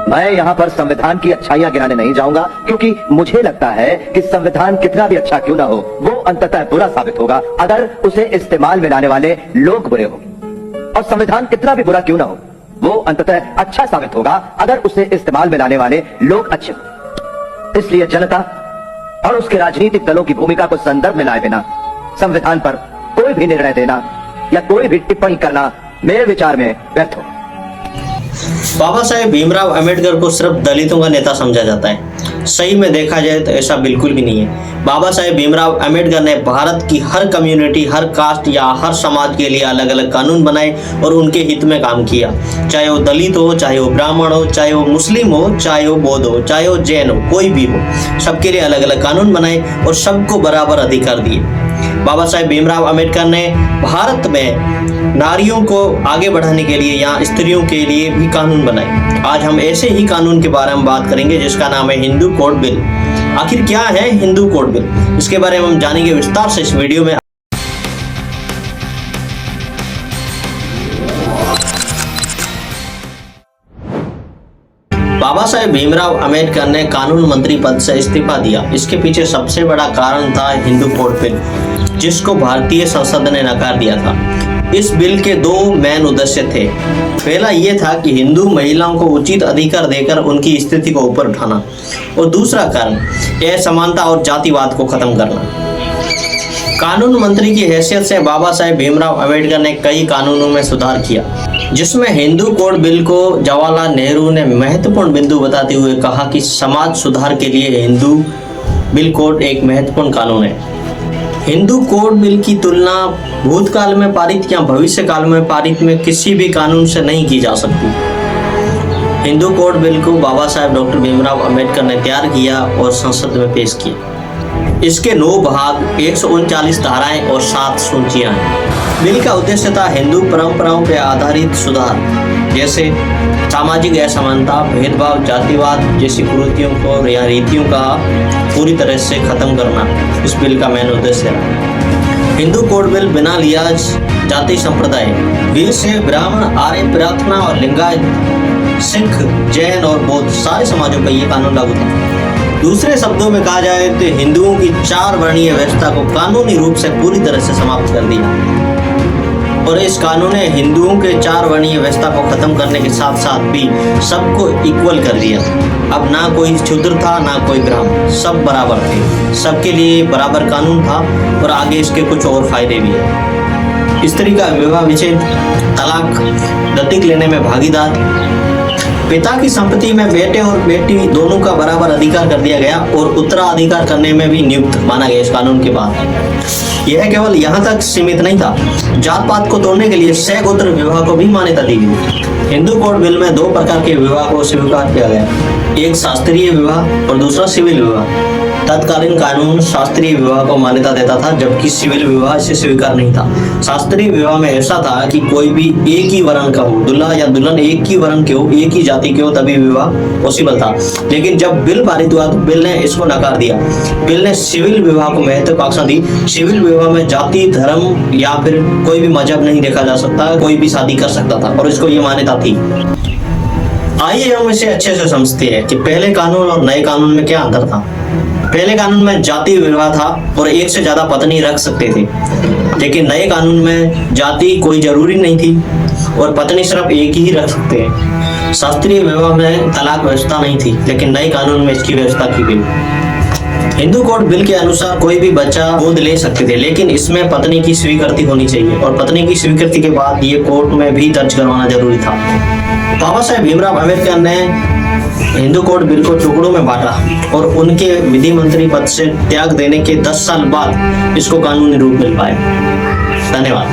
मैं यहाँ पर संविधान की अच्छाइयाँ गिनाने नहीं जाऊंगा, क्योंकि मुझे लगता है कि संविधान कितना भी अच्छा क्यों ना हो, वो अंततः बुरा साबित होगा अगर उसे इस्तेमाल में लाने वाले लोग बुरे हों। और संविधान कितना भी बुरा क्यों ना हो, वो अंततः अच्छा साबित होगा अगर उसे इस्तेमाल में लाने वाले लोग अच्छे हों। इसलिए जनता और उसके राजनीतिक दलों की भूमिका को संदर्भ में लाए बिना संविधान पर कोई भी निर्णय देना या कोई भी टिप्पणी करना मेरे विचार में व्यर्थ हो। बाबा साहेब भीमराव अंबेडकर को सिर्फ दलितों का नेता समझा जाता है। सही में देखा जाए तो ऐसा बिल्कुल भी नहीं है। बाबा साहेब भीमराव अंबेडकर ने भारत की हर कम्युनिटी, हर कास्ट या हर समाज के लिए अलग अलग कानून बनाए और उनके हित में काम किया। चाहे वो दलित हो, चाहे वो ब्राह्मण हो, चाहे वो मुस्लिम हो, चाहे वो बौद्ध हो, चाहे वो जैन हो, कोई भी हो, सबके लिए अलग अलग कानून बनाए और सबको बराबर अधिकार दिए। बाबा साहेब भीमराव अंबेडकर ने भारत में नारियों को आगे बढ़ाने के लिए या स्त्रियों के लिए भी कानून बनाए। आज हम ऐसे ही कानून के बारे में बात करेंगे जिसका नाम है हिंदू कोड बिल। आखिर क्या है हिंदू कोड बिल, इसके बारे में हम जानेंगे विस्तार से इस वीडियो में। बाबा साहेब भीमराव अंबेडकर ने कानून मंत्री पद से इस्तीफा दिया। इसके पीछे सबसे बड़ा कारण था हिंदू कोड बिल, जिसको भारतीय संसद ने नकार दिया था। इस बिल के दो मेन उद्देश्य थे। पहला ये था कि हिंदू महिलाओं को उचित अधिकार देकर उनकी स्थिति को ऊपर उठाना, और दूसरा कारण असमानता और जातिवाद को खत्म करना। कानून मंत्री की हैसियत से बाबा साहेब भीमराव अंबेडकर ने कई कानूनों में सुधार किया, जिसमें हिंदू कोड बिल को जवाहरलाल नेहरू ने महत्वपूर्ण बिंदु बताते हुए कहा कि समाज सुधार के लिए हिंदू बिल कोड एक महत्वपूर्ण कानून है। हिंदू कोड बिल की तुलना भूतकाल में पारित या भविष्य काल में पारित में किसी भी कानून से नहीं की जा सकती। हिंदू कोड बिल को बाबा साहेब डॉक्टर भीमराव अंबेडकर ने तैयार किया और संसद में पेश किया। इसके 9 भाग, 139 धाराएं और 7 सूचियां हैं। बिल का उद्देश्य था हिंदू परंपराओं पर आधारित सुधार, जैसे सामाजिक असमानता, भेदभाव, जातिवाद जैसी कुरीतियों को या रीतियों का पूरी तरह से खत्म करना इस बिल का मेन उद्देश्य है। हिंदू कोड बिल बिना लिहाज जाति संप्रदाय बिल से ब्राह्मण, आर्य, प्रार्थना और लिंगायत, सिख, जैन और बौद्ध सारे समाजों पर यह कानून लागू था। दूसरे शब्दों में कहा जाए तो हिंदुओं की 4 वर्णीय व्यवस्था को कानूनी रूप से पूरी तरह से समाप्त कर दिया, और इस कानून ने हिंदुओं के 4 वर्णीय व्यवस्था को खत्म करने के साथ साथ भी सबको इक्वल कर दिया। अब ना कोई शूद्र था ना कोई ब्राह्मण, सब बराबर थे, सबके लिए बराबर कानून था। और आगे इसके कुछ और फायदे भी है। स्त्री का विवाह विच्छेद, तलाक, दत्तक लेने में भागीदार, पिता की संपत्ति में बेटे और बेटी दोनों का बराबर अधिकार कर दिया गया, और उत्तराधिकार करने में भी नियुक्त माना गया इस कानून के बाद। यह केवल यहाँ तक सीमित नहीं था, जात पात को तोड़ने के लिए सगोत्र विवाह को भी मान्यता दी गई। हिंदू कोड बिल में 2 प्रकार के विवाह को स्वीकार किया गया, एक शास्त्रीय विवाह और दूसरा सिविल विवाह। तत्कालीन कानून शास्त्रीय विवाह को मान्यता देता था, जबकि सिविल विवाह इसे स्वीकार नहीं था। शास्त्रीय विवाह में ऐसा था कि कोई भी एक ही वर्ण का हो, दूल्हा या दुल्हन एक ही वर्ण के हो, एक ही जाति के हो, तभी विवाह पॉसिबल था। लेकिन जब बिल पारित हुआ तो बिल ने इसको नकार दिया। बिल ने सिविल विवाह को महत्वाकांक्षा दी। सिविल विवाह में जाति, धर्म या फिर कोई भी मजहब नहीं देखा जा सकता, कोई भी शादी कर सकता था, और इसको ये मान्यता थी। आइए हम इसे अच्छे से समझते हैं कि पहले कानून और नए कानून में क्या अंतर था। पहले कानून में जाति विवाह था और एक से ज्यादा पत्नी रख सकते थे, लेकिन नए कानून में जाति कोई जरूरी नहीं थी और पत्नी सिर्फ एक ही रख सकते हैं। शास्त्रीय विवाह में तलाक व्यवस्था नहीं थी, लेकिन नए कानून में इसकी व्यवस्था की गई। हिंदू कोड बिल के अनुसार कोई भी बच्चा गोद ले सकते थे, लेकिन इसमें पत्नी की स्वीकृति होनी चाहिए, और पत्नी की स्वीकृति के बाद ये कोर्ट में भी दर्ज करवाना जरूरी था। बाबा साहेब भीमराव अंबेडकर ने हिंदू कोड बिल को टुकड़ों में बांटा और उनके विधि मंत्री पद से त्याग देने के 10 साल बाद इसको कानूनी रूप मिल पाया। धन्यवाद।